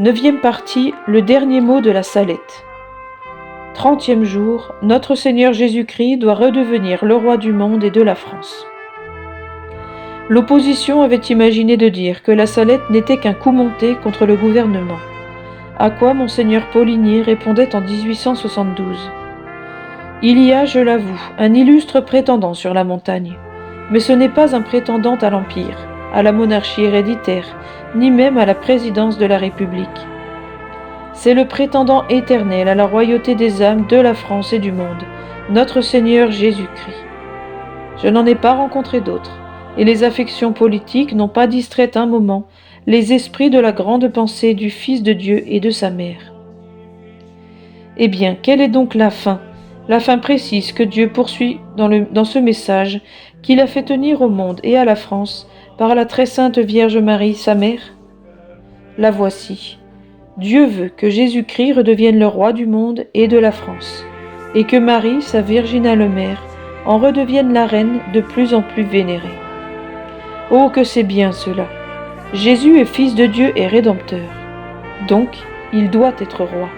Neuvième partie, le dernier mot de la Salette. 30e jour, notre Seigneur Jésus-Christ doit redevenir le roi du monde et de la France. L'opposition avait imaginé de dire que la Salette n'était qu'un coup monté contre le gouvernement, à quoi Monseigneur Paulinier répondait en 1872. Il y a, je l'avoue, un illustre prétendant sur la montagne, mais ce n'est pas un prétendant à l'Empire, à la monarchie héréditaire, ni même à la présidence de la République. C'est le prétendant éternel à la royauté des âmes de la France et du monde, notre Seigneur Jésus-Christ. Je n'en ai pas rencontré d'autres, et les affections politiques n'ont pas distrait un moment les esprits de la grande pensée du Fils de Dieu et de sa mère. Eh bien, quelle est donc la fin précise que Dieu poursuit dans ce message qu'il a fait tenir au monde et à la France par la très sainte Vierge Marie, sa mère? La voici. Dieu veut que Jésus-Christ redevienne le roi du monde et de la France, et que Marie, sa virginale mère, en redevienne la reine de plus en plus vénérée. Oh, que c'est bien cela! Jésus est fils de Dieu et rédempteur. Donc, il doit être roi.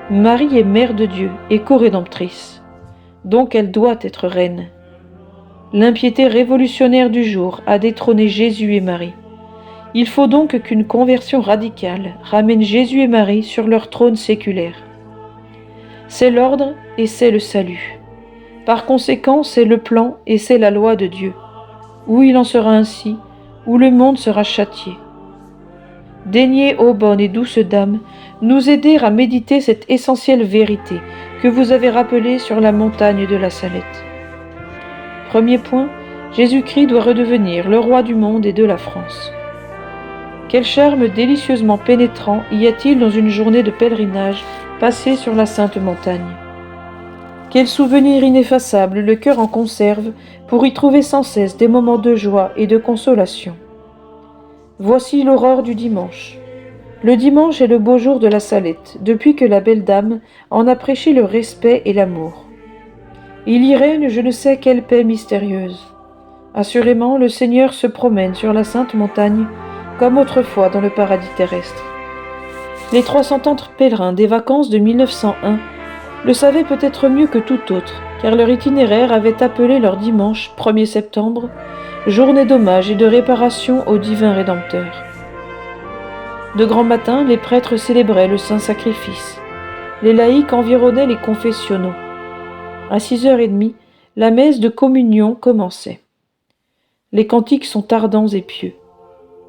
Marie est mère de Dieu et co-rédemptrice. Donc, elle doit être reine. L'impiété révolutionnaire du jour a détrôné Jésus et Marie. Il faut donc qu'une conversion radicale ramène Jésus et Marie sur leur trône séculaire. C'est l'ordre et c'est le salut. Par conséquent, c'est le plan et c'est la loi de Dieu. Où il en sera ainsi, où le monde sera châtié. Daignez, ô bonne et douce dame, nous aider à méditer cette essentielle vérité que vous avez rappelée sur la montagne de la Salette. Premier point, Jésus-Christ doit redevenir le roi du monde et de la France. Quel charme délicieusement pénétrant y a-t-il dans une journée de pèlerinage passée sur la Sainte Montagne? Quel souvenir ineffaçable le cœur en conserve pour y trouver sans cesse des moments de joie et de consolation. Voici l'aurore du dimanche. Le dimanche est le beau jour de la Salette, depuis que la belle dame en a prêché le respect et l'amour. Il y règne je ne sais quelle paix mystérieuse. Assurément, le Seigneur se promène sur la Sainte Montagne, comme autrefois dans le paradis terrestre. Les 300 autres pèlerins des vacances de 1901 le savaient peut-être mieux que tout autre, car leur itinéraire avait appelé leur dimanche 1er septembre, journée d'hommage et de réparation au divin Rédempteur. De grand matin, les prêtres célébraient le saint sacrifice. Les laïcs environnaient les confessionnaux. À 6h30, la messe de communion commençait. Les cantiques sont ardents et pieux.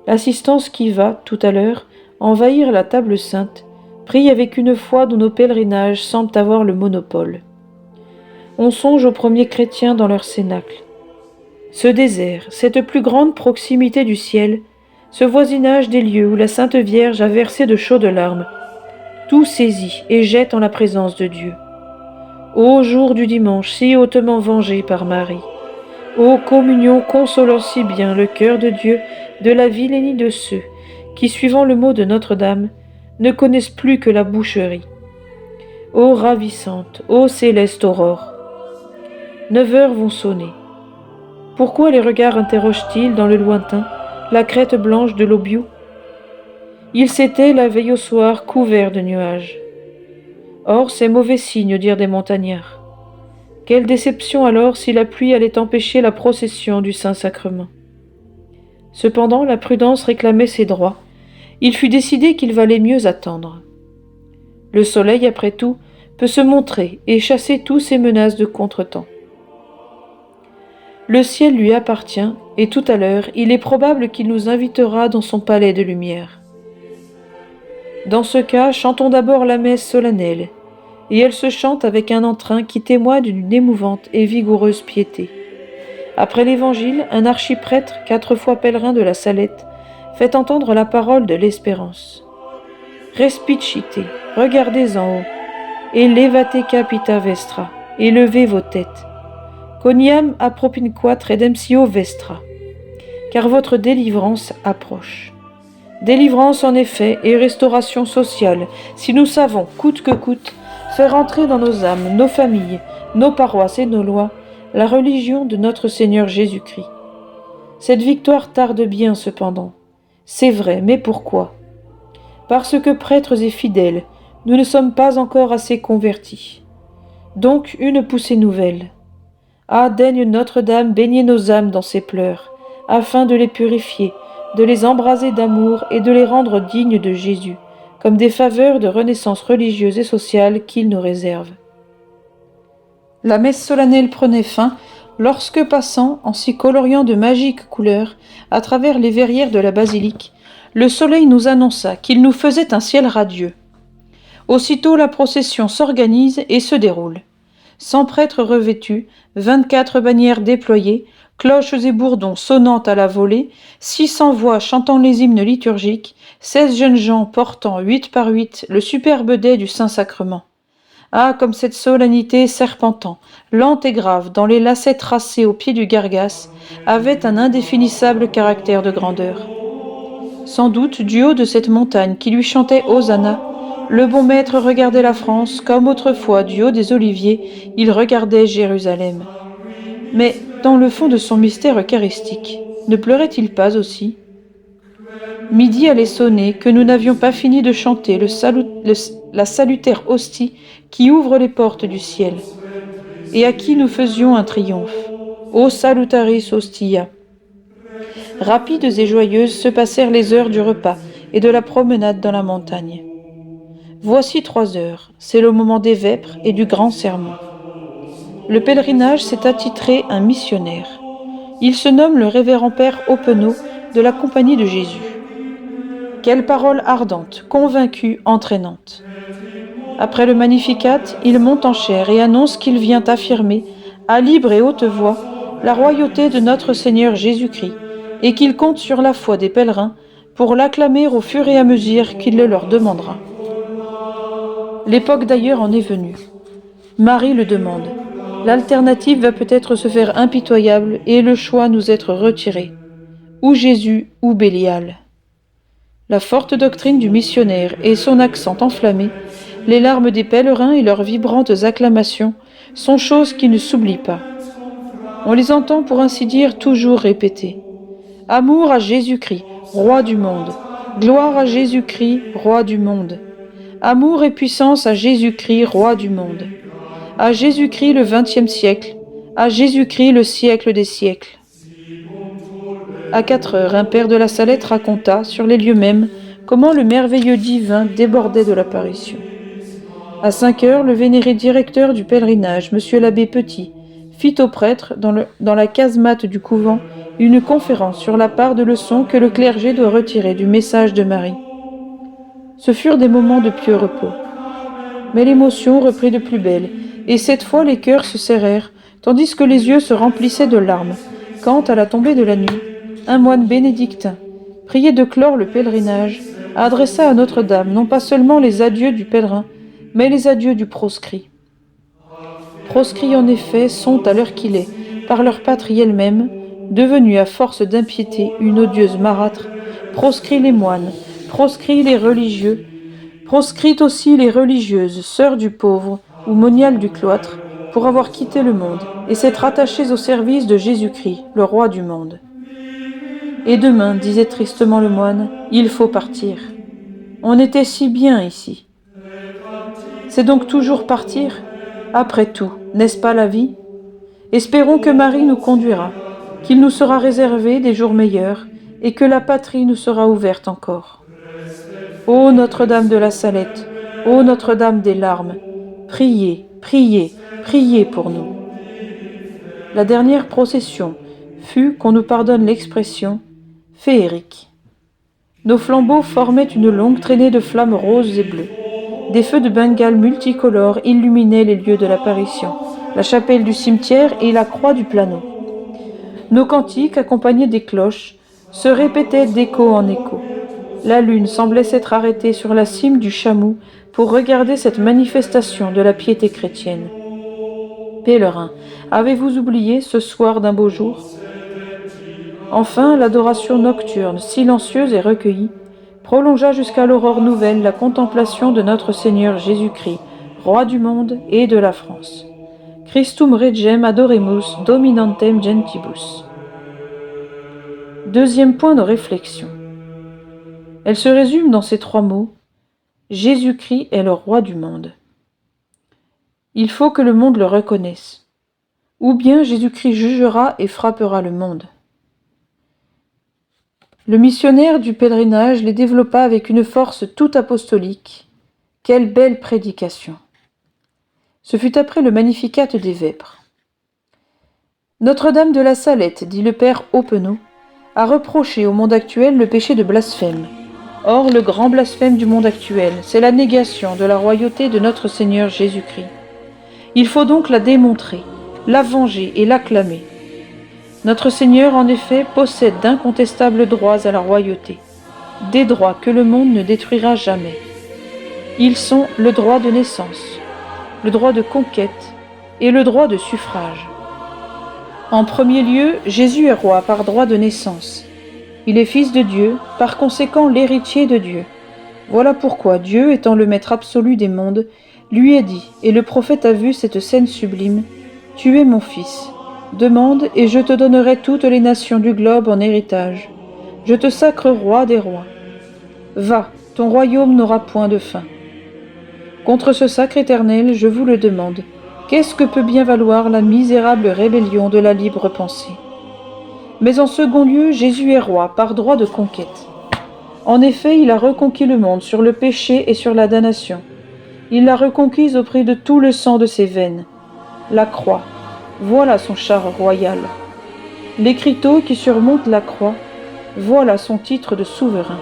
L'assistance qui va, tout à l'heure, envahir la table sainte, prie avec une foi dont nos pèlerinages semblent avoir le monopole. On songe aux premiers chrétiens dans leur cénacle. Ce désert, cette plus grande proximité du ciel, ce voisinage des lieux où la Sainte Vierge a versé de chaudes larmes, tout saisit et jette en la présence de Dieu. Ô jour du dimanche si hautement vengé par Marie, ô communion consolant si bien le cœur de Dieu de la vilainie de ceux qui, suivant le mot de Notre-Dame, ne connaissent plus que la boucherie. Ô ravissante, ô céleste aurore! 9 heures vont sonner. Pourquoi les regards interrogent-ils dans le lointain la crête blanche de l'Aubiou? Il s'était, la veille au soir, couvert de nuages. Or, c'est mauvais signe, dirent des montagnards. Quelle déception alors si la pluie allait empêcher la procession du Saint-Sacrement. Cependant, la prudence réclamait ses droits. Il fut décidé qu'il valait mieux attendre. Le soleil, après tout, peut se montrer et chasser tous ces menaces de contretemps. Le ciel lui appartient, et tout à l'heure, il est probable qu'il nous invitera dans son palais de lumière. Dans ce cas, chantons d'abord la messe solennelle, et elle se chante avec un entrain qui témoigne d'une émouvante et vigoureuse piété. Après l'Évangile, un archiprêtre, 4 fois pèlerin de la Salette, fait entendre la parole de l'espérance. Respicite, regardez en haut, et levate capita vestra, et levez vos têtes. Coniam appropinquat redemptio vestra, car votre délivrance approche. Délivrance en effet et restauration sociale, si nous savons, coûte que coûte, faire entrer dans nos âmes, nos familles, nos paroisses et nos lois, la religion de notre Seigneur Jésus-Christ. Cette victoire tarde bien cependant. C'est vrai, mais pourquoi? parce que prêtres et fidèles, nous ne sommes pas encore assez convertis. Donc une poussée nouvelle. Ah, daigne Notre-Dame baigner nos âmes dans ses pleurs, afin de les purifier, de les embraser d'amour et de les rendre dignes de Jésus, comme des faveurs de renaissance religieuse et sociale qu'il nous réserve. La messe solennelle prenait fin lorsque, passant en s'y coloriant de magiques couleurs à travers les verrières de la basilique, le soleil nous annonça qu'il nous faisait un ciel radieux. Aussitôt la procession s'organise et se déroule. 100 prêtres revêtus, 24 bannières déployées, cloches et bourdons sonnant à la volée, 600 voix chantant les hymnes liturgiques, 16 jeunes gens portant 8 par 8 le superbe dais du Saint-Sacrement. Ah, comme cette solennité serpentant, lente et grave, dans les lacets tracés au pied du Gargas, avait un indéfinissable caractère de grandeur. Sans doute, du haut de cette montagne qui lui chantait Hosanna, le bon maître regardait la France comme autrefois du haut des oliviers, il regardait Jérusalem. Mais, dans le fond de son mystère eucharistique, ne pleurait-il pas aussi ? Midi allait sonner, que nous n'avions pas fini de chanter la salutaire hostie qui ouvre les portes du ciel, et à qui nous faisions un triomphe. O salutaris hostia. Rapides et joyeuses se passèrent les heures du repas et de la promenade dans la montagne. Voici 3 heures, c'est le moment des vêpres et du grand sermon. Le pèlerinage s'est attitré un missionnaire. Il se nomme le révérend père Oppenau de la Compagnie de Jésus. Quelle parole ardente, convaincue, entraînante. Après le Magnificat, il monte en chair et annonce qu'il vient affirmer, à libre et haute voix, la royauté de notre Seigneur Jésus-Christ, et qu'il compte sur la foi des pèlerins pour l'acclamer au fur et à mesure qu'il le leur demandera. L'époque d'ailleurs en est venue. Marie le demande. L'alternative va peut-être se faire impitoyable et le choix nous être retiré. Ou Jésus ou Bélial. La forte doctrine du missionnaire et son accent enflammé, les larmes des pèlerins et leurs vibrantes acclamations sont choses qui ne s'oublient pas. On les entend pour ainsi dire toujours répéter. Amour à Jésus-Christ, roi du monde. Gloire à Jésus-Christ, roi du monde. Amour et puissance à Jésus-Christ, roi du monde. À Jésus-Christ le XXe siècle, à Jésus-Christ le siècle des siècles. À 4 heures, un père de la Salette raconta, sur les lieux mêmes, comment le merveilleux divin débordait de l'apparition. À 5 heures, le vénéré directeur du pèlerinage, M. l'abbé Petit, fit aux prêtres, dans la casemate du couvent, une conférence sur la part de leçons que le clergé doit retirer du message de Marie. Ce furent des moments de pieux repos. Mais l'émotion reprit de plus belle, et cette fois les cœurs se serrèrent, tandis que les yeux se remplissaient de larmes, quand, à la tombée de la nuit, un moine bénédictin, prié de clore le pèlerinage, adressa à Notre-Dame non pas seulement les adieux du pèlerin, mais les adieux du proscrit. Proscrits en effet sont, à l'heure qu'il est, par leur patrie elle-même, devenus à force d'impiété une odieuse marâtre, proscrits les moines, proscrits les religieux, proscrites aussi les religieuses, sœurs du pauvre ou moniales du cloître, pour avoir quitté le monde et s'être attachées au service de Jésus-Christ, le roi du monde. Et demain, disait tristement le moine, il faut partir. On était si bien ici. C'est donc toujours partir ? Après tout, n'est-ce pas la vie ? Espérons que Marie nous conduira, qu'il nous sera réservé des jours meilleurs, et que la patrie nous sera ouverte encore. Ô Notre-Dame de la Salette, ô Notre-Dame des larmes, priez, priez, priez pour nous. La dernière procession fut, qu'on nous pardonne l'expression, féerique. Nos flambeaux formaient une longue traînée de flammes roses et bleues. Des feux de Bengale multicolores illuminaient les lieux de l'apparition, la chapelle du cimetière et la croix du Planeau. Nos cantiques, accompagnés des cloches, se répétaient d'écho en écho. La lune semblait s'être arrêtée sur la cime du Chamoux pour regarder cette manifestation de la piété chrétienne. Pèlerins, avez-vous oublié ce soir d'un beau jour ? Enfin, l'adoration nocturne, silencieuse et recueillie, prolongea jusqu'à l'aurore nouvelle la contemplation de notre Seigneur Jésus-Christ, roi du monde et de la France. Christum regem adoremus dominantem gentibus. Deuxième point de réflexion. Elle se résume dans ces 3 mots, Jésus-Christ est le roi du monde. Il faut que le monde le reconnaisse. Ou bien Jésus-Christ jugera et frappera le monde. Le missionnaire du pèlerinage les développa avec une force tout apostolique. Quelle belle prédication! Ce fut après le Magnificat des Vêpres. Notre-Dame de la Salette, dit le père Aupenaud, a reproché au monde actuel le péché de blasphème. Or, le grand blasphème du monde actuel, c'est la négation de la royauté de notre Seigneur Jésus-Christ. Il faut donc la démontrer, la venger et l'acclamer. Notre Seigneur, en effet, possède d'incontestables droits à la royauté, des droits que le monde ne détruira jamais. Ils sont le droit de naissance, le droit de conquête et le droit de suffrage. En premier lieu, Jésus est roi par droit de naissance. Il est fils de Dieu, par conséquent l'héritier de Dieu. Voilà pourquoi Dieu, étant le maître absolu des mondes, lui a dit, et le prophète a vu cette scène sublime, « Tu es mon fils. Demande, et je te donnerai toutes les nations du globe en héritage. Je te sacre roi des rois. Va, ton royaume n'aura point de fin. » Contre ce sacre éternel, je vous le demande, qu'est-ce que peut bien valoir la misérable rébellion de la libre pensée? Mais en second lieu, Jésus est roi par droit de conquête. En effet, il a reconquis le monde sur le péché et sur la damnation. Il l'a reconquise au prix de tout le sang de ses veines. La croix, voilà son char royal. L'écriteau qui surmonte la croix, voilà son titre de souverain.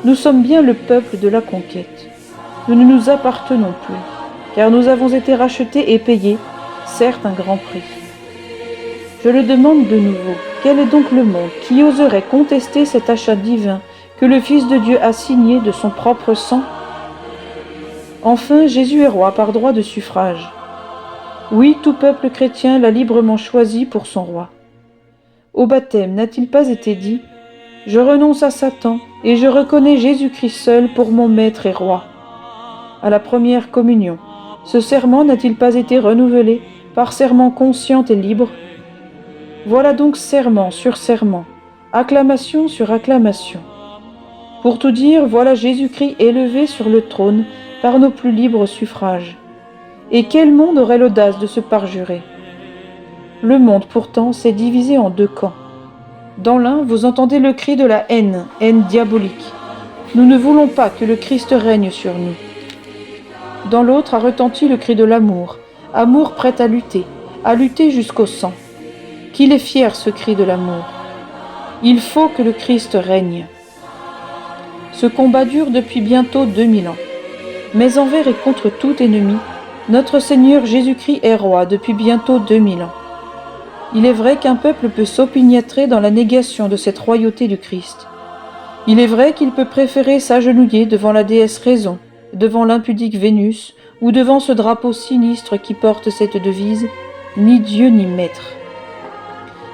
Nous sommes bien le peuple de la conquête. Nous ne nous appartenons plus, car nous avons été rachetés et payés, certes un grand prix. Je le demande de nouveau, quel est donc le monde qui oserait contester cet achat divin que le Fils de Dieu a signé de son propre sang? Enfin, Jésus est roi par droit de suffrage. Oui, tout peuple chrétien l'a librement choisi pour son roi. Au baptême, n'a-t-il pas été dit « Je renonce à Satan et je reconnais Jésus-Christ seul pour mon maître et roi ». À la première communion, ce serment n'a-t-il pas été renouvelé par serment conscient et libre? Voilà donc serment sur serment, acclamation sur acclamation. Pour tout dire, voilà Jésus-Christ élevé sur le trône par nos plus libres suffrages. Et quel monde aurait l'audace de se parjurer? Le monde, pourtant, s'est divisé en deux camps. Dans l'un, vous entendez le cri de la haine, haine diabolique. Nous ne voulons pas que le Christ règne sur nous. Dans l'autre a retenti le cri de l'amour, amour prêt à lutter jusqu'au sang. Qu'il est fier ce cri de l'amour. Il faut que le Christ règne. Ce combat dure depuis bientôt 2000 ans. Mais envers et contre tout ennemi, notre Seigneur Jésus-Christ est roi depuis bientôt 2000 ans. Il est vrai qu'un peuple peut s'opiniâtrer dans la négation de cette royauté du Christ. Il est vrai qu'il peut préférer s'agenouiller devant la déesse Raison, devant l'impudique Vénus, ou devant ce drapeau sinistre qui porte cette devise « Ni Dieu ni maître ».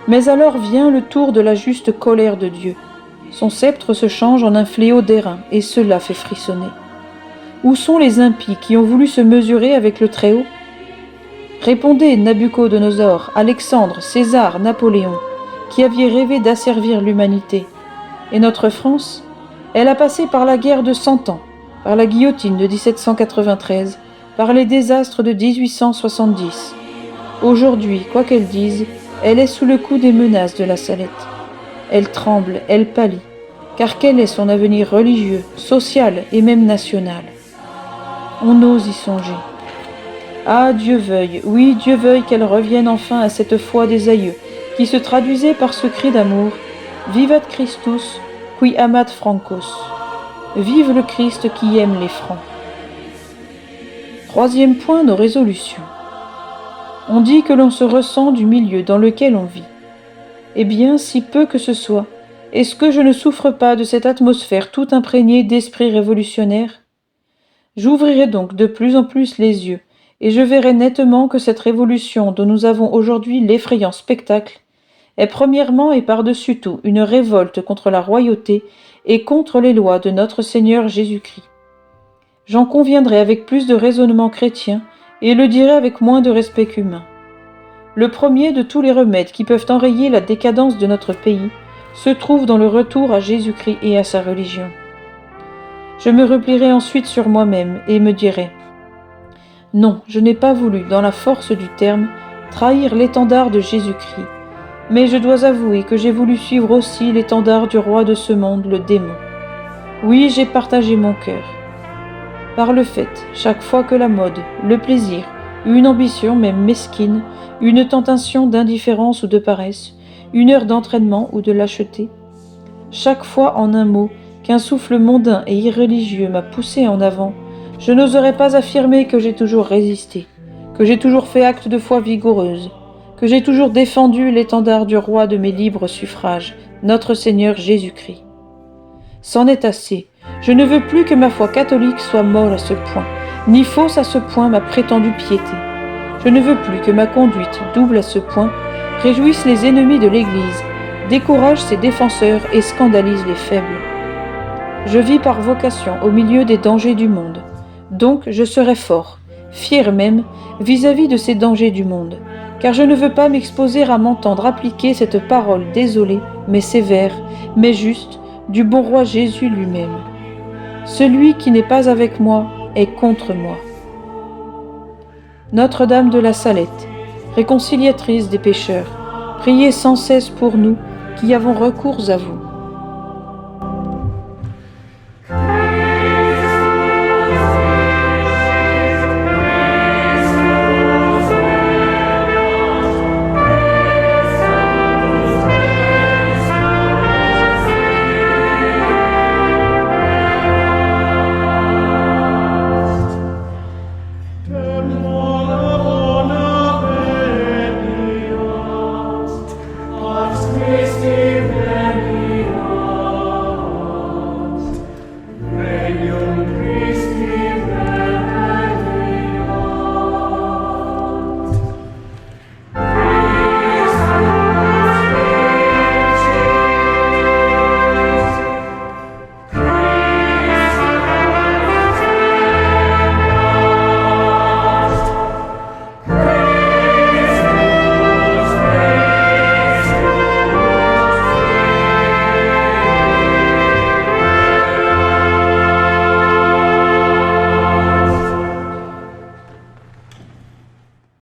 Mais alors vient le tour de la juste colère de Dieu. Son sceptre se change en un fléau d'airain, et cela fait frissonner. Où sont les impies qui ont voulu se mesurer avec le Très-Haut? Répondez, Nabucodonosor, Alexandre, César, Napoléon, qui aviez rêvé d'asservir l'humanité. Et notre France? Elle a passé par la guerre de 100 ans, par la guillotine de 1793, par les désastres de 1870. Aujourd'hui, quoi qu'elle dise, elle est sous le coup des menaces de la Salette. Elle tremble, elle pâlit, car quel est son avenir religieux, social et même national? On ose y songer. Ah, Dieu veuille, oui, Dieu veuille qu'elle revienne enfin à cette foi des aïeux, qui se traduisait par ce cri d'amour « Vivat Christus, qui amat Francos ». Vive le Christ qui aime les Francs. Troisième point, nos résolutions. On dit que l'on se ressent du milieu dans lequel on vit. Eh bien, si peu que ce soit, est-ce que je ne souffre pas de cette atmosphère tout imprégnée d'esprit révolutionnaire? J'ouvrirai donc de plus en plus les yeux, et je verrai nettement que cette révolution dont nous avons aujourd'hui l'effrayant spectacle est premièrement et par-dessus tout une révolte contre la royauté et contre les lois de notre Seigneur Jésus-Christ. J'en conviendrai avec plus de raisonnement chrétien et le dirai avec moins de respect qu'humain. Le premier de tous les remèdes qui peuvent enrayer la décadence de notre pays se trouve dans le retour à Jésus-Christ et à sa religion. Je me replierai ensuite sur moi-même et me dirai: non, je n'ai pas voulu, dans la force du terme, trahir l'étendard de Jésus-Christ, mais je dois avouer que j'ai voulu suivre aussi l'étendard du roi de ce monde, le démon. Oui, j'ai partagé mon cœur. Par le fait, chaque fois que la mode, le plaisir, une ambition même mesquine, une tentation d'indifférence ou de paresse, une heure d'entraînement ou de lâcheté, chaque fois en un mot qu'un souffle mondain et irreligieux m'a poussé en avant, je n'oserais pas affirmer que j'ai toujours résisté, que j'ai toujours fait acte de foi vigoureuse, que j'ai toujours défendu l'étendard du roi de mes libres suffrages, notre Seigneur Jésus-Christ. C'en est assez. Je ne veux plus que ma foi catholique soit molle à ce point, ni fausse à ce point ma prétendue piété. Je ne veux plus que ma conduite, double à ce point, réjouisse les ennemis de l'Église, décourage ses défenseurs et scandalise les faibles. Je vis par vocation au milieu des dangers du monde, donc je serai fort, fier même, vis-à-vis de ces dangers du monde, car je ne veux pas m'exposer à m'entendre appliquer cette parole désolée, mais sévère, mais juste, du bon roi Jésus lui-même. Celui qui n'est pas avec moi est contre moi. Notre-Dame de la Salette, réconciliatrice des pécheurs, priez sans cesse pour nous qui avons recours à vous.